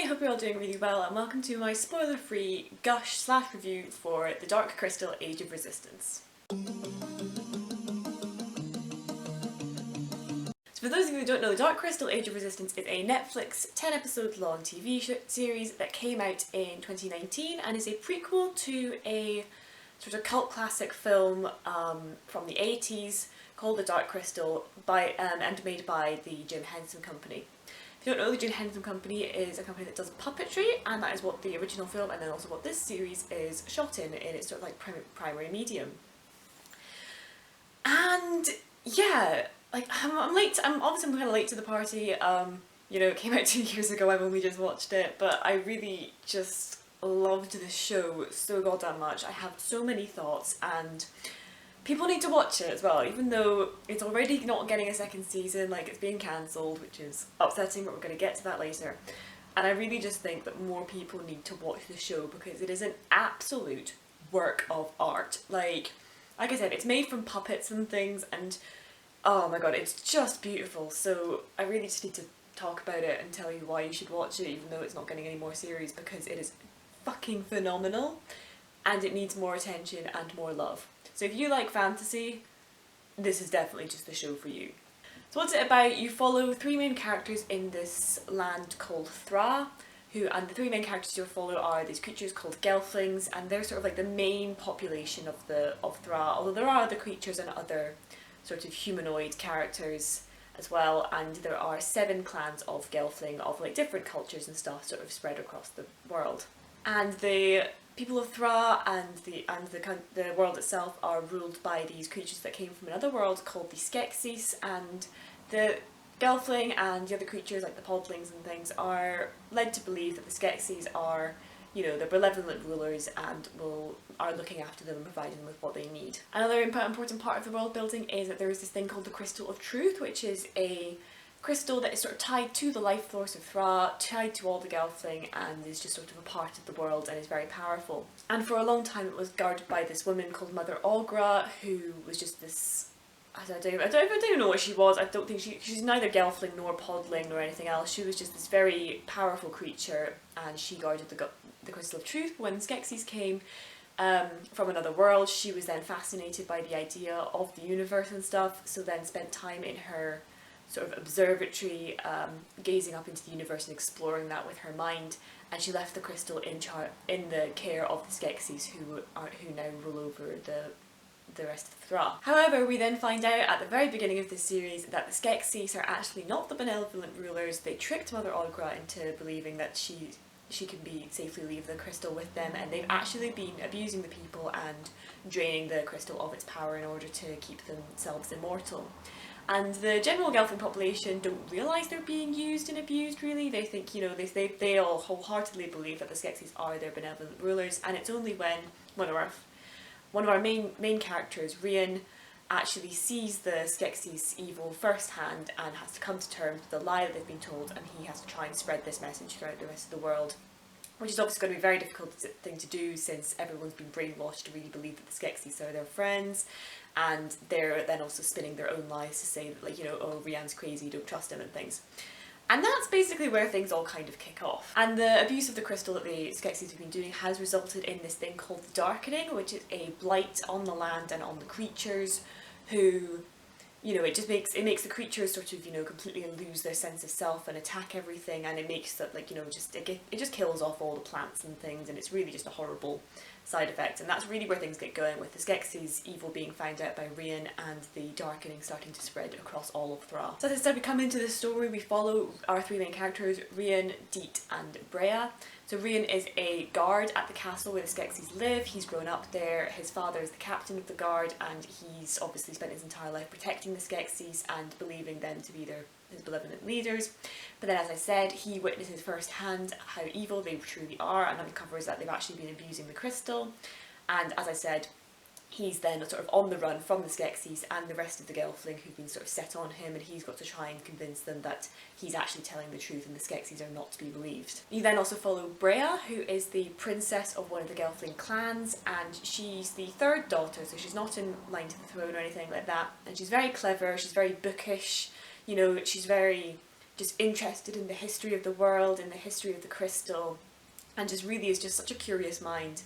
hope you're all doing really well and welcome to my spoiler-free gush/review for The Dark Crystal Age of Resistance. So for those of you who don't know, The Dark Crystal Age of Resistance is a Netflix 10-episode long TV series that came out in 2019 and is a prequel to a sort of cult classic film from the 80s called The Dark Crystal and made by the Jim Henson Company. If you don't know, the Jim Henson Company is a company that does puppetry, and that is what the original film and then also what this series is shot in its sort of like primary medium. And yeah, like I'm late. I'm kind of late to the party. You know, it came out 2 years ago. I've only just watched it, but I really just loved this show so goddamn much. I have so many thoughts, and people need to watch it as well, even though it's already not getting a second season, like it's being cancelled, which is upsetting, but we're going to get to that later. And I really just think that more people need to watch the show because it is an absolute work of art. Like I said, it's made from puppets and things, and oh my god, it's just beautiful. So I really just need to talk about it and tell you why you should watch it, even though it's not getting any more series, because it is fucking phenomenal and it needs more attention and more love. So if you like fantasy, this is definitely just the show for you. So what's it about? You follow three main characters in this land called Thra, and the three main characters you'll follow are these creatures called Gelflings, and they're sort of like the main population of Thra, although there are other creatures and other sort of humanoid characters as well, and there are 7 clans of Gelfling of like different cultures and stuff sort of spread across the world. And the people of Thra and the world itself are ruled by these creatures that came from another world called the Skeksis, and the Gelfling and the other creatures like the Podlings and things are led to believe that the Skeksis are, you know, the benevolent rulers and are looking after them and providing them with what they need. Another important part of the world building is that there is this thing called the Crystal of Truth, which is a crystal that is sort of tied to the life force of Thra, tied to all the Gelfling, and is just sort of a part of the world and is very powerful. And for a long time it was guarded by this woman called Mother Aughra, who was just this, I don't even know what she was. I don't think she's neither Gelfling nor Podling nor anything else. She was just this very powerful creature, and she guarded the Crystal of Truth. When Skeksis came from another world, she was then fascinated by the idea of the universe and stuff, so then spent time in her sort of observatory, gazing up into the universe and exploring that with her mind, and she left the crystal in the care of the Skeksis, who now rule over the rest of Thra. However, we then find out at the very beginning of this series that the Skeksis are actually not the benevolent rulers. They tricked Mother Aughra into believing that she can safely leave the crystal with them, and they've actually been abusing the people and draining the crystal of its power in order to keep themselves immortal. And the general Gelfling population don't realise they're being used and abused, really. They think, you know, they all wholeheartedly believe that the Skeksis are their benevolent rulers, and it's only when one of our main characters, Rian, actually sees the Skeksis' evil firsthand and has to come to terms with the lie that they've been told, and he has to try and spread this message throughout the rest of the world, which is obviously going to be a very difficult thing to do since everyone's been brainwashed to really believe that the Skeksis are their friends, and they're then also spinning their own lies to say that, like, you know, oh, Rian's crazy, don't trust him and things. And that's basically where things all kind of kick off. And the abuse of the crystal that the Skeksis have been doing has resulted in this thing called the Darkening, which is a blight on the land and on the creatures, who, you know, it makes the creatures sort of, you know, completely lose their sense of self and attack everything, and it makes that, like, you know, it just kills off all the plants and things, and it's really just a horrible side effect. And that's really where things get going, with the Skeksis' evil being found out by Rian and the Darkening starting to spread across all of Thra. So as I said, we come into this story, we follow our three main characters, Rian, Deet and Brea. So Rian is a guard at the castle where the Skeksis live. He's grown up there, his father is the captain of the guard, and he's obviously spent his entire life protecting the Skeksis and believing them to be his benevolent leaders. But then, as I said, he witnesses firsthand how evil they truly are, and uncovers that they've actually been abusing the crystal. And as I said, he's then sort of on the run from the Skeksis and the rest of the Gelfling who've been sort of set on him, and he's got to try and convince them that he's actually telling the truth and the Skeksis are not to be believed. You then also follow Brea, who is the princess of one of the Gelfling clans, and she's the third daughter, so she's not in line to the throne or anything like that, and she's very clever, she's very bookish, you know, she's very just interested in the history of the world, in the history of the crystal, and just really is just such a curious mind.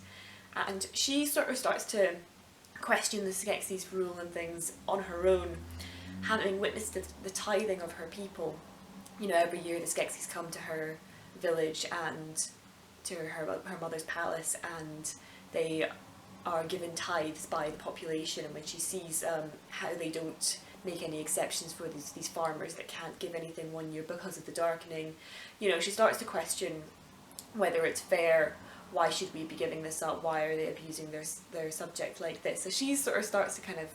And she sort of starts to question the Skeksis rule and things on her own, having witnessed the tithing of her people. You know, every year the Skeksis come to her village and to her mother's palace, and they are given tithes by the population, and when she sees how they don't make any exceptions for these farmers that can't give anything one year because of the darkening, you know, she starts to question whether it's fair. Why should we be giving this up? Why are they abusing their subject like this? So she sort of starts to kind of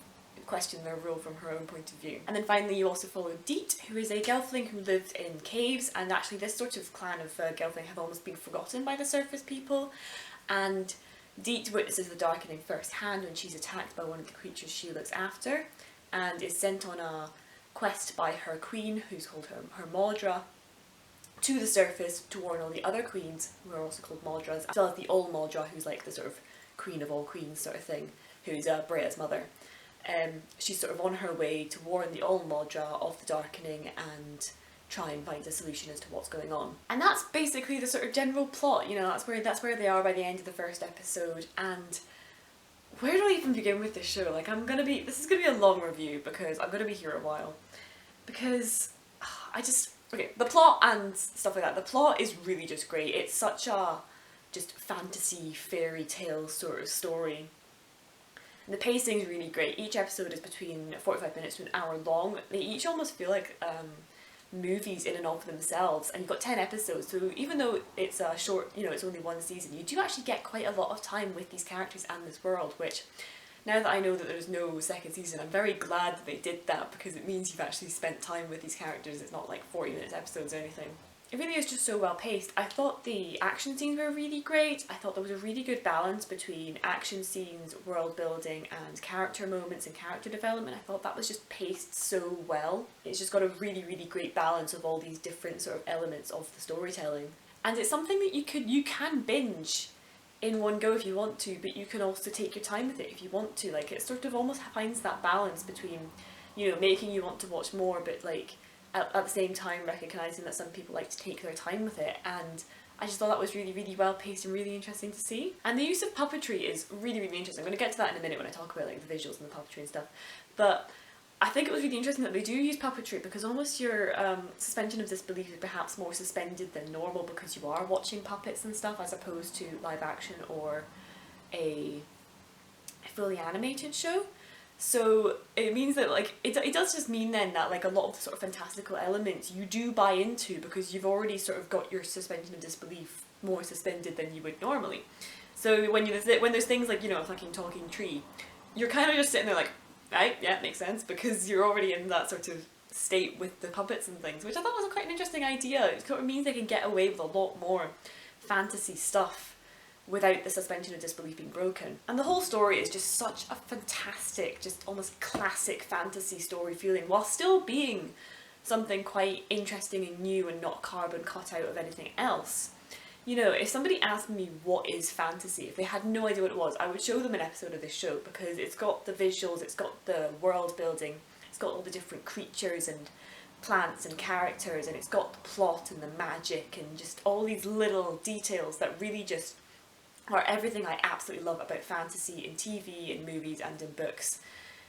question their rule from her own point of view. And then finally you also follow Deet, who is a gelfling who lived in caves, and actually this sort of clan of gelfling have almost been forgotten by the surface people, and Deet witnesses the darkening firsthand when she's attacked by one of the creatures she looks after, and is sent on a quest by her queen, who's called her Maudra, to the surface to warn all the other queens, who are also called Maudras, as well as the old Maudra, who's like the sort of queen of all queens sort of thing, who's Brea's mother. She's sort of on her way to warn the old Maudra of the darkening and try and find a solution as to what's going on. And that's basically the sort of general plot, you know, that's where they are by the end of the first episode. And where do I even begin with this show? Like, this is gonna be a long review because I'm gonna be here a while. Because okay, the plot and stuff like that, the plot is really just great. It's such a just fantasy fairy tale sort of story. And the pacing is really great. Each episode is between 45 minutes to an hour long. They each almost feel like movies in and of themselves, and you've got 10 episodes, so even though it's a short, you know, it's only one season, you do actually get quite a lot of time with these characters and this world, which, now that I know that there's no second season, I'm very glad that they did that, because it means you've actually spent time with these characters. It's not like 40 minutes episodes or anything. It really is just so well paced. I thought the action scenes were really great. I thought there was a really good balance between action scenes, world building, and character moments and character development. I thought that was just paced so well. It's just got a really, really great balance of all these different sort of elements of the storytelling. And it's something that you can binge in one go if you want to, but you can also take your time with it if you want to. Like, it sort of almost finds that balance between, you know, making you want to watch more, but like at the same time recognising that some people like to take their time with it. And I just thought that was really, really well paced and really interesting to see. And the use of puppetry is really, really interesting. I'm going to get to that in a minute when I talk about like the visuals and the puppetry and stuff. But I think it was really interesting that they do use puppetry, because almost your suspension of disbelief is perhaps more suspended than normal because you are watching puppets and stuff, as opposed to live action or a fully animated show. So it means that like it does just mean then that like a lot of the sort of fantastical elements you do buy into, because you've already sort of got your suspension of disbelief more suspended than you would normally. So when there's things like, you know, a fucking talking tree, you're kind of just sitting there like, right, yeah, makes sense, because you're already in that sort of state with the puppets and things, which I thought was quite an interesting idea. It sort of means they can get away with a lot more fantasy stuff without the suspension of disbelief being broken. And the whole story is just such a fantastic, just almost classic fantasy story feeling, while still being something quite interesting and new and not carbon cut out of anything else. You know, if somebody asked me what is fantasy, if they had no idea what it was, I would show them an episode of this show, because it's got the visuals, it's got the world building, it's got all the different creatures and plants and characters, and it's got the plot and the magic and just all these little details that really just are everything I absolutely love about fantasy in TV, in movies and in books,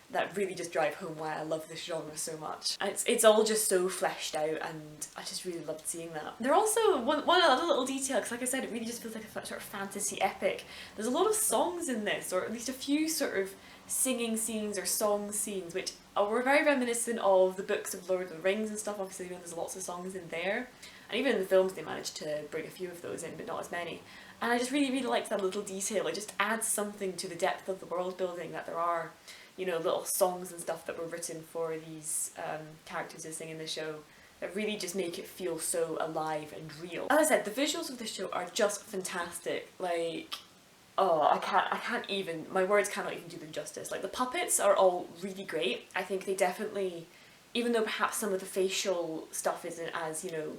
that really just drive home why I love this genre so much. And it's all just so fleshed out, and I just really loved seeing that. There are also one other little detail, because like I said, it really just feels like a sort of fantasy epic. There's a lot of songs in this, or at least a few sort of singing scenes or song scenes, which were very reminiscent of the books of Lord of the Rings and stuff. Obviously, you know, there's lots of songs in there. And even in the films they managed to bring a few of those in, but not as many. And I just really, really liked that little detail. It just adds something to the depth of the world building, that there are, you know, little songs and stuff that were written for these characters to sing in the show that really just make it feel so alive and real. As I said, the visuals of this show are just fantastic. Like, oh, I can't even, my words cannot even do them justice. Like, the puppets are all really great. I think they definitely, even though perhaps some of the facial stuff isn't as, you know,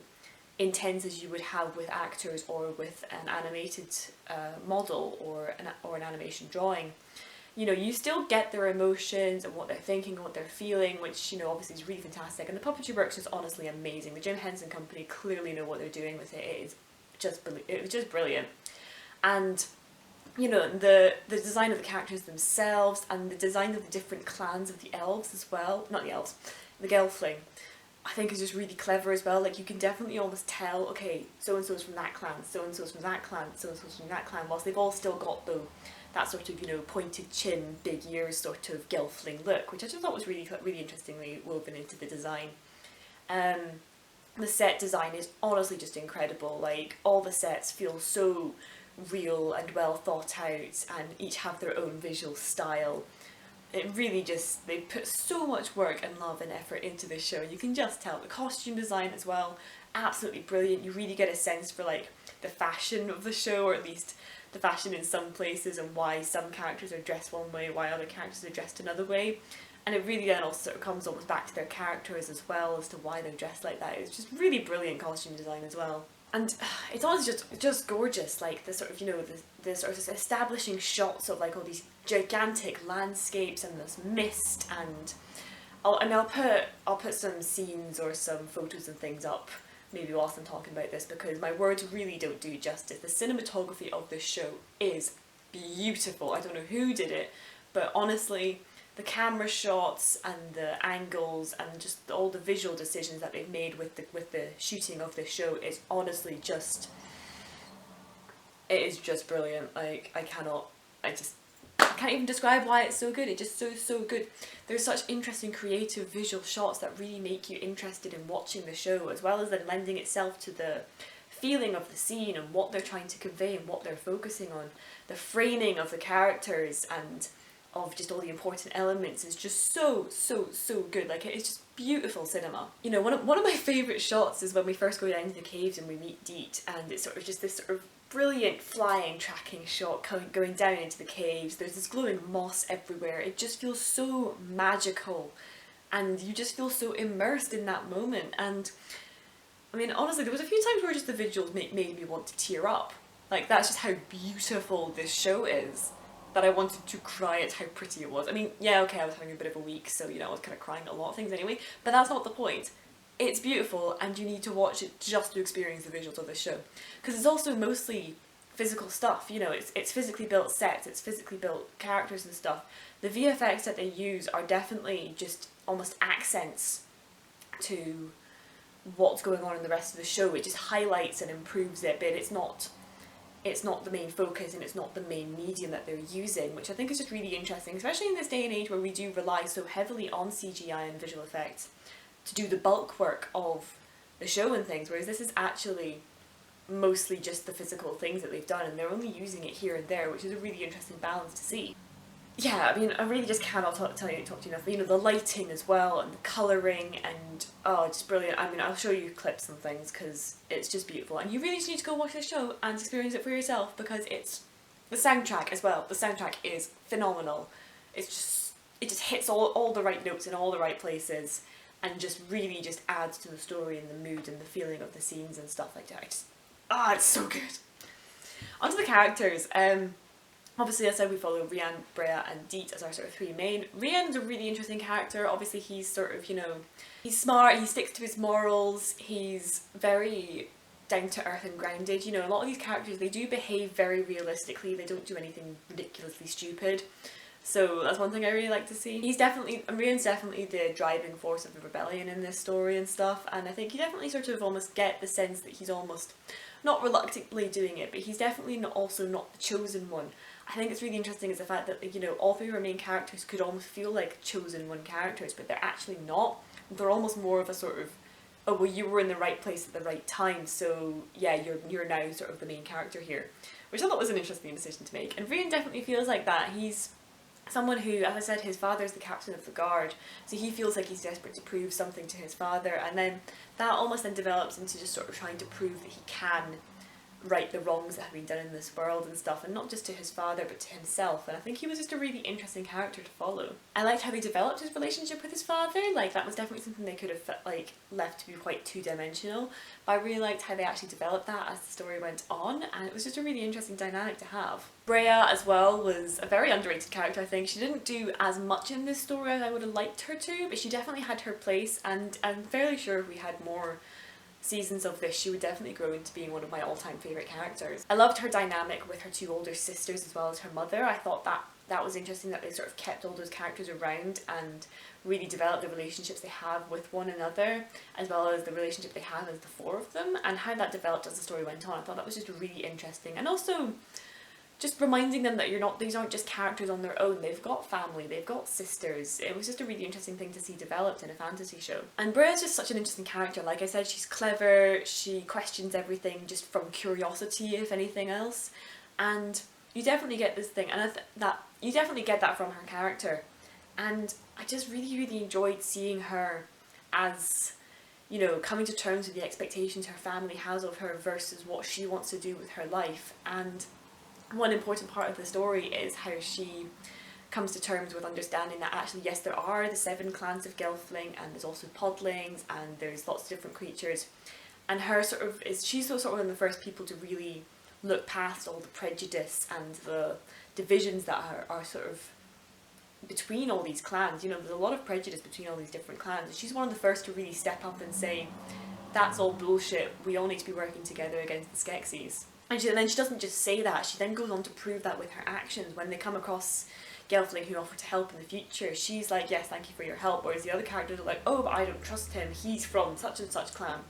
intense as you would have with actors or with an animated model or an animation drawing, you know, you still get their emotions and what they're thinking and what they're feeling, which, you know, obviously is really fantastic. And the puppetry work's just honestly amazing. The Jim Henson Company clearly know what they're doing with it. It was just brilliant. And, you know, the design of the characters themselves and the design of the different clans of the elves as well, not the elves, the Gelfling, I think is just really clever as well. Like, you can definitely almost tell, okay, so-and-so's from that clan, so-and-so's from that clan, so-and-so's from that clan, whilst they've all still got that sort of, you know, pointed chin, big ears sort of Gelfling look, which I just thought was really interestingly woven into the design. The set design is honestly just incredible. Like, all the sets feel so real and well thought out, and each have their own visual style. It really just, they put so much work and love and effort into this show. You can just tell. The costume design as well, absolutely brilliant. You really get a sense for like the fashion of the show, or at least the fashion in some places, and why some characters are dressed one way, why other characters are dressed another way. And it really then also sort of comes almost back to their characters as well, as to why they're dressed like that. It's just really brilliant costume design as well. And it's honestly just gorgeous, like the sort of, you know, the sort of establishing shots of like all these gigantic landscapes and this mist, and I'll put some scenes or some photos and things up maybe whilst I'm talking about this, because my words really don't do justice. The cinematography of this show is beautiful. I don't know who did it, but honestly, the camera shots and the angles and just all the visual decisions that they've made with the shooting of this show is honestly just, it is just brilliant. Like, I can't even describe why it's so good. It's just so good. There's such interesting creative visual shots that really make you interested in watching the show, as well as then lending itself to the feeling of the scene and what they're trying to convey and what they're focusing on. The framing of the characters and of just all the important elements is just so good. Like, it's just beautiful cinema. You know, one of my favourite shots is when we first go down to the caves and we meet Deet, and it's sort of just this sort of brilliant flying tracking shot going down into the caves. There's this glowing moss everywhere. It just feels so magical, and you just feel so immersed in that moment. And I mean, honestly, there was a few times where just the visuals made me want to tear up. Like, that's just how beautiful this show is, that I wanted to cry at how pretty it was. I mean, yeah, okay, I was having a bit of a week, so, you know, I was kind of crying at a lot of things anyway, but that's not the point. It's beautiful, and you need to watch it just to experience the visuals of this show. Because it's also mostly physical stuff, you know, it's physically built sets, it's physically built characters and stuff. The VFX that they use are definitely just almost accents to what's going on in the rest of the show. It just highlights and improves it, but it's not the main focus, and it's not the main medium that they're using, which I think is just really interesting, especially in this day and age where we do rely so heavily on CGI and visual effects to do the bulk work of the show and things, whereas this is actually mostly just the physical things that they've done, and they're only using it here and there, which is a really interesting balance to see. Yeah, I mean, I really just cannot talk to you enough. You know, the lighting as well, and the colouring, and oh, just brilliant. I mean, I'll show you clips and things because it's just beautiful, and you really just need to go watch this show and experience it for yourself, because it's the soundtrack as well. The soundtrack is phenomenal. It just hits all the right notes in all the right places, and just really just adds to the story and the mood and the feeling of the scenes and stuff like that. It's so good. Onto the characters. Obviously, as I said, we follow Rian, Brea and Deet as our sort of three main. Rian's a really interesting character. Obviously, he's sort of, you know, he's smart, he sticks to his morals, he's very down to earth and grounded. You know, a lot of these characters, they do behave very realistically, they don't do anything ridiculously stupid. So that's one thing I really like to see. Rian's definitely the driving force of the rebellion in this story and stuff, and I think you definitely sort of almost get the sense that he's almost not reluctantly doing it, but he's definitely also not the chosen one. I think it's really interesting is the fact that, you know, all three of our main characters could almost feel like chosen one characters, but they're actually not. They're almost more of a sort of, oh, well, you were in the right place at the right time, so yeah, you're now sort of the main character here, which I thought was an interesting decision to make. And Rian definitely feels like that. He's someone who, as I said, his father's the captain of the guard, so he feels like he's desperate to prove something to his father, and then that almost then develops into just sort of trying to prove that he can right the wrongs that have been done in this world and stuff, and not just to his father but to himself, and I think he was just a really interesting character to follow. I liked how they developed his relationship with his father. Like, that was definitely something they could have like left to be quite two-dimensional, but I really liked how they actually developed that as the story went on, and it was just a really interesting dynamic to have. Brea as well was a very underrated character, I think. She didn't do as much in this story as I would have liked her to, but she definitely had her place, and I'm fairly sure if we had more seasons of this, she would definitely grow into being one of my all-time favourite characters. I loved her dynamic with her two older sisters as well as her mother. I thought that was interesting that they sort of kept all those characters around and really developed the relationships they have with one another, as well as the relationship they have as the four of them, and how that developed as the story went on. I thought that was just really interesting, and also just reminding them that these aren't just characters on their own, they've got family, they've got sisters. It was just a really interesting thing to see developed in a fantasy show. And Brea's just such an interesting character. Like I said, she's clever, she questions everything just from curiosity, if anything else, and you definitely get this thing, and you definitely get that from her character, and I just really enjoyed seeing her as, you know, coming to terms with the expectations her family has of her versus what she wants to do with her life. And one important part of the story is how she comes to terms with understanding that actually, yes, there are the 7 clans of Gelfling, and there's also podlings, and there's lots of different creatures, and she's sort of one of the first people to really look past all the prejudice and the divisions that are sort of between all these clans. You know, there's a lot of prejudice between all these different clans, and she's one of the first to really step up and say, that's all bullshit, we all need to be working together against the Skeksis. And then she doesn't just say that, she then goes on to prove that with her actions. When they come across Gelfling who offer to help in the future, she's like, yes, thank you for your help, whereas the other characters are like, oh, but I don't trust him, he's from such and such clan.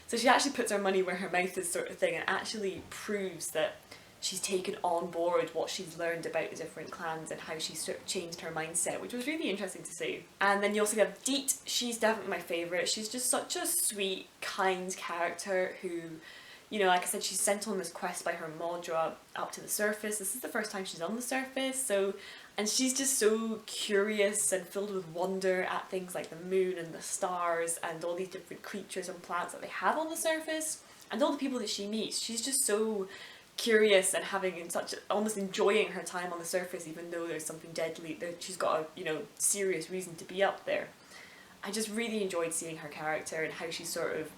So she actually puts her money where her mouth is, sort of thing, and actually proves that she's taken on board what she's learned about the different clans and how she's sort of changed her mindset, which was really interesting to see. And then you also have Deet. She's definitely my favourite. She's just such a sweet, kind character who, you know, like I said, she's sent on this quest by her Maudra up to the surface. This is the first time she's on the surface, and she's just so curious and filled with wonder at things like the moon and the stars and all these different creatures and plants that they have on the surface, and all the people that she meets. She's just so curious and almost enjoying her time on the surface, even though there's something deadly, that she's got a, you know, serious reason to be up there. I just really enjoyed seeing her character and how she sort of,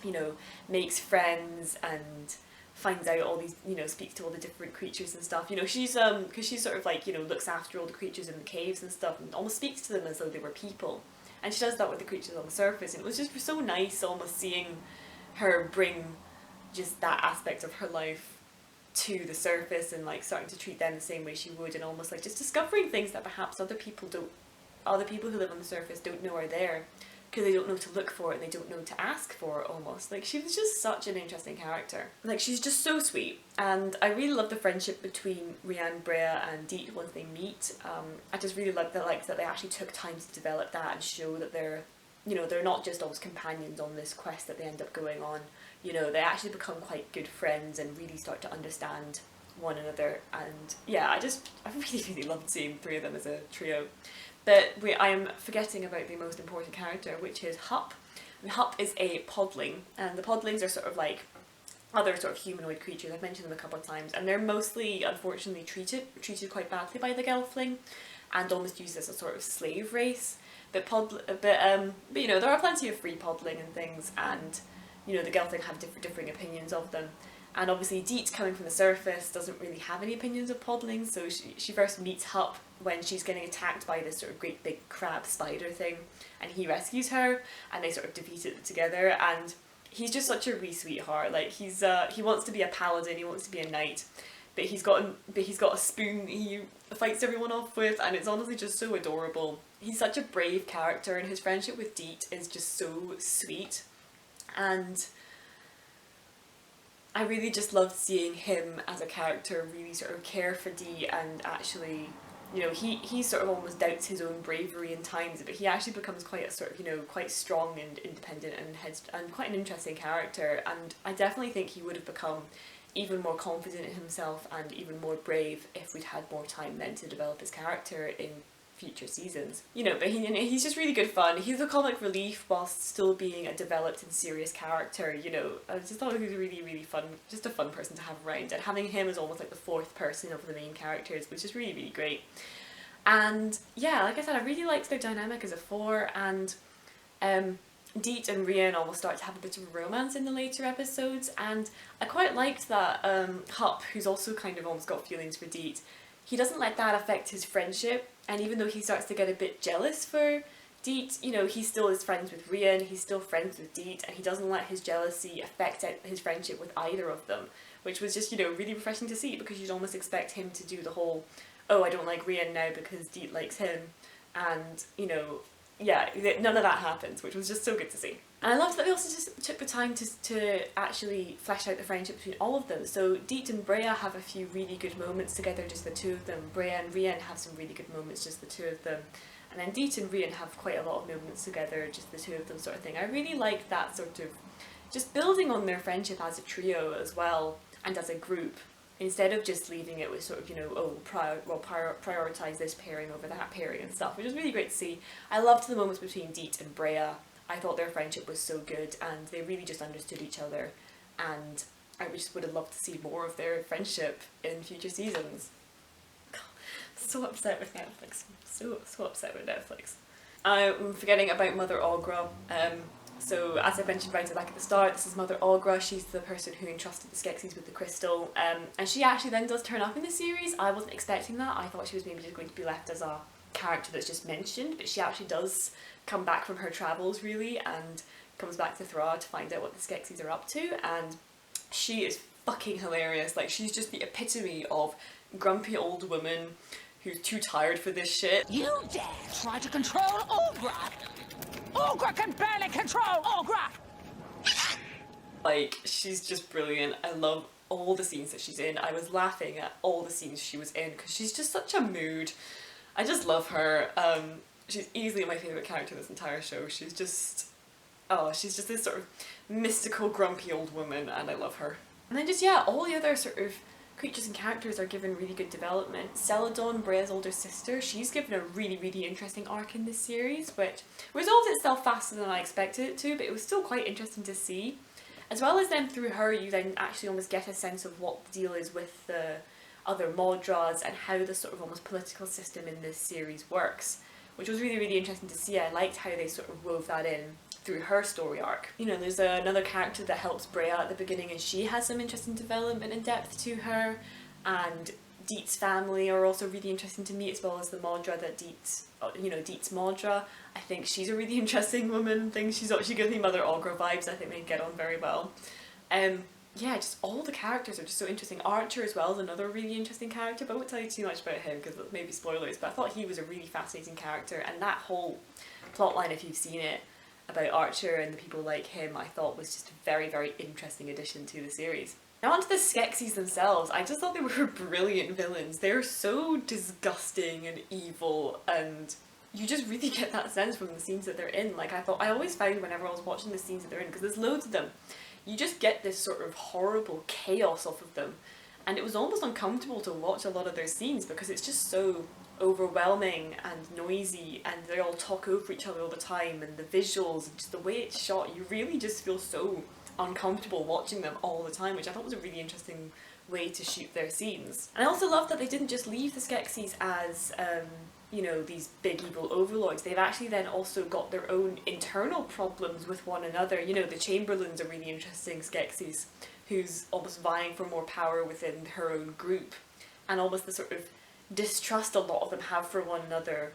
you know, makes friends and finds out all these, you know, speaks to all the different creatures and stuff. You know, she's because she sort of like, you know, looks after all the creatures in the caves and stuff, and almost speaks to them as though they were people. And she does that with the creatures on the surface, and it was just so nice almost seeing her bring just that aspect of her life to the surface, and like starting to treat them the same way she would, and almost like just discovering things that perhaps other people who live on the surface don't know are there, because they don't know to look for it and they don't know to ask for it almost. Like, she was just such an interesting character. Like, she's just so sweet, and I really love the friendship between Rianne, Brea and Deet once they meet. I just really love that they actually took time to develop that and show that they're, you know, they're not just always companions on this quest that they end up going on. You know, they actually become quite good friends and really start to understand one another, and yeah, I really loved seeing the three of them as a trio. But I am forgetting about the most important character, which is Hup. And Hup is a podling, and the podlings are sort of like other sort of humanoid creatures. I've mentioned them a couple of times, and they're mostly, unfortunately, treated quite badly by the Gelfling, and almost used as a sort of slave race. But you know, there are plenty of free podling and things, and you know, the Gelfling have differing opinions of them. And obviously Deet, coming from the surface, doesn't really have any opinions of podlings, so she first meets Hup when she's getting attacked by this sort of great big crab spider thing, and he rescues her, and they sort of defeat it together, and he's just such a wee sweetheart. Like, he wants to be a paladin, he wants to be a knight, but he's got a spoon he fights everyone off with, and it's honestly just so adorable. He's such a brave character, and his friendship with Deet is just so sweet, and I really just loved seeing him as a character really sort of care for Dee, and actually, you know, he sort of almost doubts his own bravery in times, but he actually becomes quite a sort of, you know, quite strong and independent and quite an interesting character, and I definitely think he would have become even more confident in himself and even more brave if we'd had more time then to develop his character in future seasons. You know, but he's just really good fun. He's a comic relief whilst still being a developed and serious character, you know. I just thought he was really, really fun, just a fun person to have around, and having him as almost like the fourth person of the main characters was just really, really great. And yeah, like I said, I really liked their dynamic as a four, and Deet and Rian almost start to have a bit of a romance in the later episodes, and I quite liked that Hup, who's also kind of almost got feelings for Deet, he doesn't let that affect his friendship, and even though he starts to get a bit jealous for Deet, you know, he still is friends with Rian, he's still friends with Deet, and he doesn't let his jealousy affect his friendship with either of them, which was just, you know, really refreshing to see, because you'd almost expect him to do the whole, oh, I don't like Rian now because Deet likes him, and, you know, yeah, none of that happens, which was just so good to see. And I loved that they also just took the time to actually flesh out the friendship between all of them. So Deet and Brea have a few really good moments together, just the two of them. Brea and Rian have some really good moments, just the two of them. And then Deet and Rian have quite a lot of moments together, just the two of them sort of thing. I really liked that sort of, just building on their friendship as a trio as well, and as a group, instead of just leaving it with sort of, you know, oh, prioritise this pairing over that pairing and stuff, which was really great to see. I loved the moments between Deet and Brea. I thought their friendship was so good, and they really just understood each other, and I just would have loved to see more of their friendship in future seasons. God, so upset with Netflix. So upset with Netflix. I'm forgetting about Mother Aughra. So as I mentioned right at the start, this is Mother Aughra. She's the person who entrusted the Skeksis with the crystal, and she actually then does turn up in the series. I wasn't expecting that. I thought she was maybe just going to be left as a character that's just mentioned, but she actually does come back from her travels, really, and comes back to Thra to find out what the Skeksis are up to, and she is fucking hilarious. Like, she's just the epitome of grumpy old woman who's too tired for this shit. You dare try to control Aughra! Aughra can barely control Aughra! Like, she's just brilliant. I love all the scenes that she's in. I was laughing at all the scenes she was in because she's just such a mood. I just love her. She's easily my favourite character in this entire show. She's just, oh, she's just this sort of mystical, grumpy old woman, and I love her. And then just, yeah, all the other sort of creatures and characters are given really good development. Celadon, Brea's older sister, she's given a really, really interesting arc in this series, which resolved itself faster than I expected it to, but it was still quite interesting to see. As well as then through her, you then actually almost get a sense of what the deal is with the other Modras and how the sort of almost political system in this series works, which was really, really interesting to see. I liked how they sort of wove that in through her story arc. You know, there's another character that helps Brea at the beginning, and she has some interesting development and depth to her, and Deet's family are also really interesting to me, as well as the Modra that Deet's Modra. I think she's a really interesting woman. She gives me Mother Aughra vibes. I think they get on very well. Yeah, just all the characters are just so interesting. Archer as well is another really interesting character, but I won't tell you too much about him because maybe spoilers, but I thought he was a really fascinating character, and that whole plotline, if you've seen it, about Archer and the people like him, I thought was just a very, very interesting addition to the series. Now onto the Skeksis themselves. I just thought they were brilliant villains. They're so disgusting and evil, and you just really get that sense from the scenes that they're in. Like, I always found whenever I was watching the scenes that they're in, because there's loads of them, you just get this sort of horrible chaos off of them, and it was almost uncomfortable to watch a lot of their scenes because it's just so overwhelming and noisy, and they all talk over each other all the time, and the visuals and just the way it's shot, you really just feel so uncomfortable watching them all the time, which I thought was a really interesting way to shoot their scenes. And I also love that they didn't just leave the Skeksis as you know, these big evil overlords. They've actually then also got their own internal problems with one another. You know, the Chamberlain's a really interesting Skeksis who's almost vying for more power within her own group, and almost the sort of distrust a lot of them have for one another.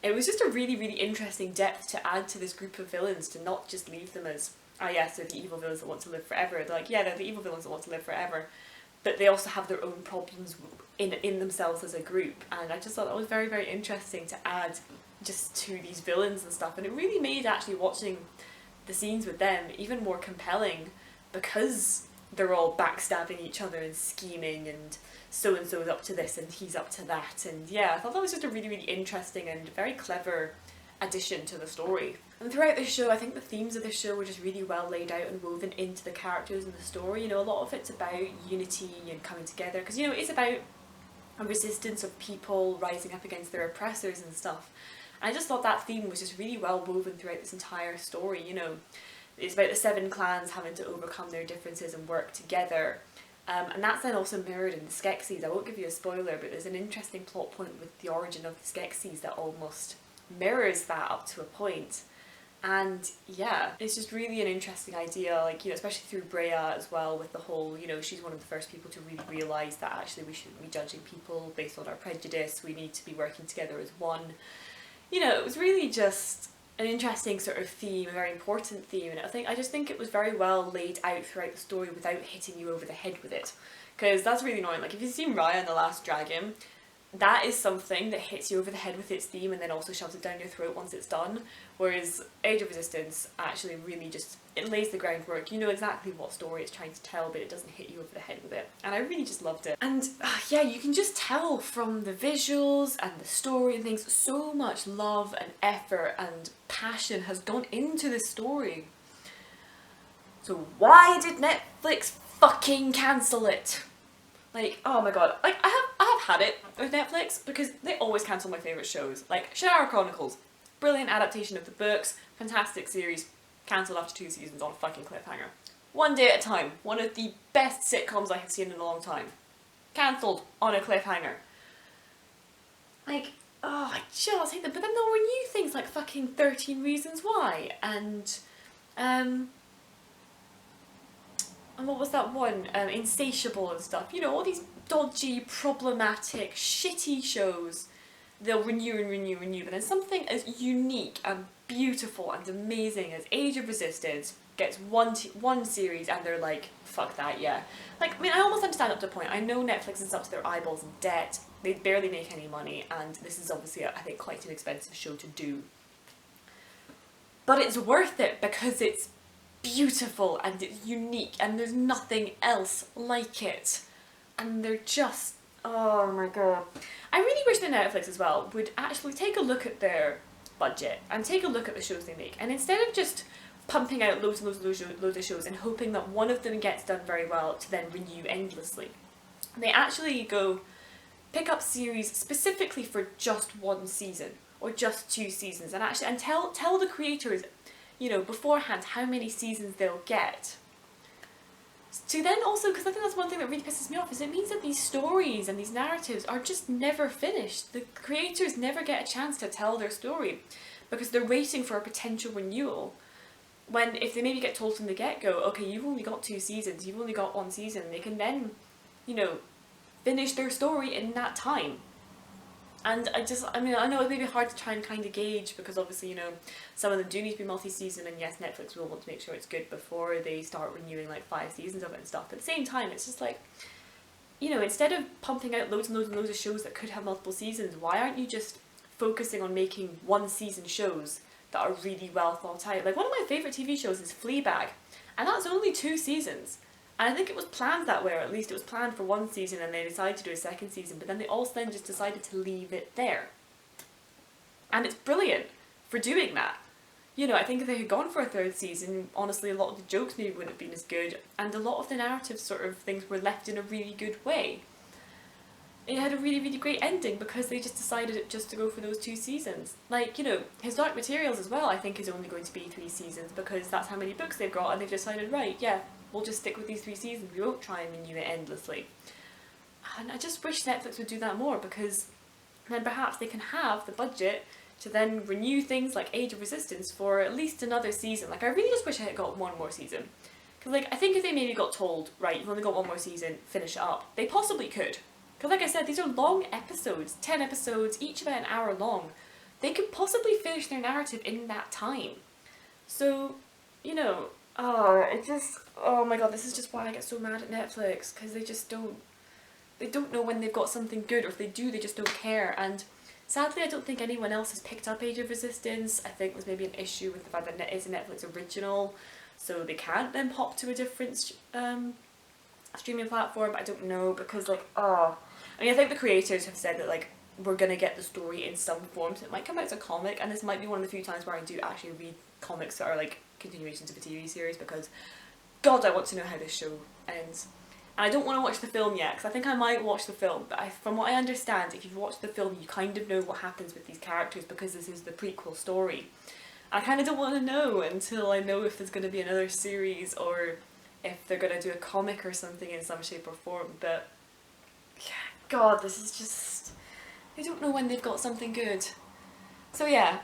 It was just a really, really interesting depth to add to this group of villains, to not just leave them as, ah yes, they're the evil villains that want to live forever. They're like, yeah, they're the evil villains that want to live forever, but they also have their own problems in themselves as a group, and I just thought that was very, very interesting to add just to these villains and stuff, and it really made actually watching the scenes with them even more compelling, because they're all backstabbing each other and scheming, and so-and-so's up to this and he's up to that, and yeah, I thought that was just a really, really interesting and very clever addition to the story. And throughout this show, I think the themes of this show were just really well laid out and woven into the characters and the story. You know, a lot of it's about unity and coming together, because, you know, it's about a resistance of people rising up against their oppressors and stuff. And I just thought that theme was just really well woven throughout this entire story, you know. It's about the 7 clans having to overcome their differences and work together. And that's then also mirrored in the Skeksis. I won't give you a spoiler, but there's an interesting plot point with the origin of the Skeksis that almost mirrors that up to a point. And yeah, it's just really an interesting idea, like, you know, especially through Brea as well, with the whole, you know, she's one of the first people to really realise that actually we shouldn't be judging people based on our prejudice, we need to be working together as one. You know, it was really just an interesting sort of theme, a very important theme, and I just think it was very well laid out throughout the story without hitting you over the head with it. Because that's really annoying, like if you've seen Raya and the Last Dragon, that is something that hits you over the head with its theme and then also shoves it down your throat once it's done. Whereas Age of Resistance actually really just, it lays the groundwork. You know exactly what story it's trying to tell, but it doesn't hit you over the head with it. And I really just loved it. And yeah, you can just tell from the visuals and the story and things, so much love and effort and passion has gone into this story. So why did Netflix fucking cancel it? Like, oh my god, like I have had it with Netflix because they always cancel my favourite shows. Like Shannara Chronicles, brilliant adaptation of the books, fantastic series, cancelled after 2 seasons on a fucking cliffhanger. One Day at a Time, one of the best sitcoms I have seen in a long time, cancelled on a cliffhanger. Like, oh, I just hate them. But then they'll renew things like fucking 13 Reasons Why and what was that one? Insatiable and stuff. You know, all these dodgy, problematic, shitty shows. They'll renew and renew and renew. But then something as unique and beautiful and amazing as Age of Resistance gets one series and they're like, fuck that, yeah. Like, I mean, I almost understand up to a point. I know Netflix is up to their eyeballs in debt. They barely make any money. And this is obviously, I think, quite an expensive show to do. But it's worth it because it's beautiful and it's unique and there's nothing else like it, and they're just, oh my god. I really wish that Netflix as well would actually take a look at their budget and take a look at the shows they make, and instead of just pumping out loads and loads of shows and hoping that one of them gets done very well to then renew endlessly, they actually go pick up series specifically for just 1 season or just 2 seasons and actually tell the creators, you know, beforehand how many seasons they'll get. To then also, because I think that's one thing that really pisses me off, is it means that these stories and these narratives are just never finished. The creators never get a chance to tell their story because they're waiting for a potential renewal. When if they maybe get told from the get-go, okay, you've only got 2 seasons, you've only got 1 season, they can then, you know, finish their story in that time. And I mean, I know it may be hard to try and kind of gauge because obviously, you know, some of them do need to be multi-season, and yes, Netflix will want to make sure it's good before they start renewing like 5 seasons of it and stuff. But at the same time, it's just like, you know, instead of pumping out loads and loads and loads of shows that could have multiple seasons, why aren't you just focusing on making 1 season shows that are really well thought out? Like, one of my favourite TV shows is Fleabag, and that's only 2 seasons. And I think it was planned that way, or at least it was planned for 1 season and they decided to do a 2nd season, but then they also then just decided to leave it there. And it's brilliant for doing that. You know, I think if they had gone for a 3rd season, honestly a lot of the jokes maybe wouldn't have been as good, and a lot of the narrative sort of things were left in a really good way. It had a really, really great ending because they just decided just to go for those 2 seasons. Like, you know, His Dark Materials as well, I think is only going to be 3 seasons because that's how many books they've got, and they've decided, right, yeah, we'll just stick with these 3 seasons, we won't try and renew it endlessly. And I just wish Netflix would do that more, because then perhaps they can have the budget to then renew things like Age of Resistance for at least another season. Like, I really just wish I had got 1 more season. Because, like, I think if they maybe got told, right, you've only got 1 more season, finish it up, they possibly could. Because, like I said, these are long episodes, 10 episodes, each about an hour long. They could possibly finish their narrative in that time. So, you know, oh my god, this is just why I get so mad at Netflix, because they don't know when they've got something good, or if they do, they just don't care. And sadly, I don't think anyone else has picked up Age of Resistance. I think there's maybe an issue with the fact that it is a Netflix original, so they can't then pop to a different streaming platform. I don't know, because like, I mean, I think the creators have said that like, we're gonna get the story in some form, so it might come out as a comic, and this might be one of the few times where I do actually read comics that are like continuations of a TV series, because God, I want to know how this show ends. And I don't want to watch the film yet, because I think I might watch the film, but from what I understand, if you've watched the film, you kind of know what happens with these characters because this is the prequel story. I kind of don't want to know until I know if there's going to be another series or if they're going to do a comic or something in some shape or form, but God, this is just... I don't know when they've got something good. So yeah,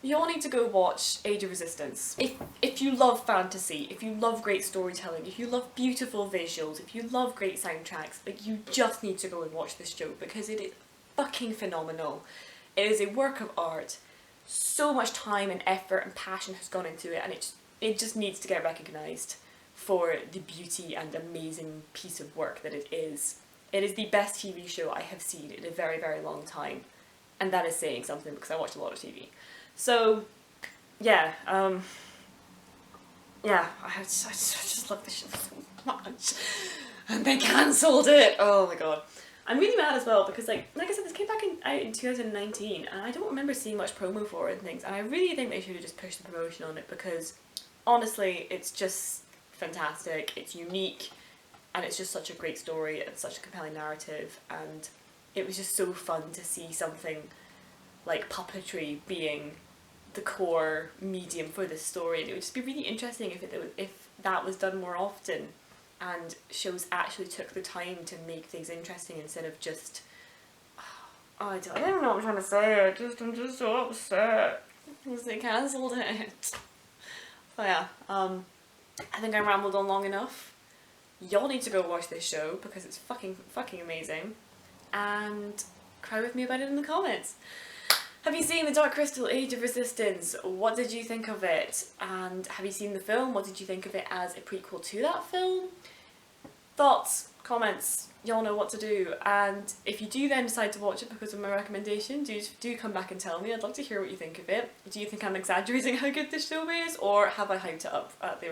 you all need to go watch Age of Resistance. If you love fantasy, if you love great storytelling, if you love beautiful visuals, if you love great soundtracks, like, you just need to go and watch this show because it is fucking phenomenal. It is a work of art. So much time and effort and passion has gone into it, and it just needs to get recognised for the beauty and amazing piece of work that it is. It is the best TV show I have seen in a very, very long time. And that is saying something because I watch a lot of TV. So, yeah, I just love this show so much. And they cancelled it! Oh my god. I'm really mad as well because, like I said, this came back out in 2019 and I don't remember seeing much promo for it and things, and I really think they should have just pushed the promotion on it because, honestly, it's just fantastic, it's unique, and it's just such a great story and such a compelling narrative, and it was just so fun to see something like puppetry being the core medium for this story, and it would just be really interesting if that was done more often and shows actually took the time to make things interesting instead of just... Oh, I don't know what I'm trying to say, I'm just so upset because they cancelled it. So yeah, I think I rambled on long enough. Y'all need to go watch this show because it's fucking amazing, and cry with me about it in the comments. Have you seen The Dark Crystal Age of Resistance? What did you think of it? And have you seen the film? What did you think of it as a prequel to that film? Thoughts, comments, y'all know what to do. And if you do then decide to watch it because of my recommendation, do come back and tell me. I'd love to hear what you think of it. Do you think I'm exaggerating how good this show is, or have I hyped it up at the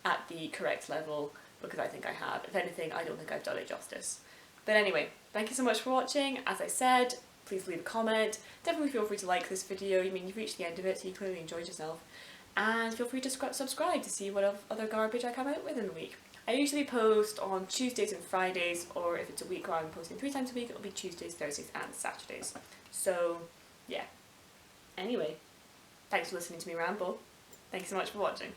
at the correct level? Because I think I have. If anything, I don't think I've done it justice. But anyway, thank you so much for watching. As I said, please leave a comment. Definitely feel free to like this video. I mean, you've reached the end of it, so you clearly enjoyed yourself. And feel free to subscribe to see what other garbage I come out with in the week. I usually post on Tuesdays and Fridays, or if it's a week where I'm posting 3 times a week, it'll be Tuesdays, Thursdays and Saturdays. So, yeah. Anyway, thanks for listening to me ramble. Thank you so much for watching.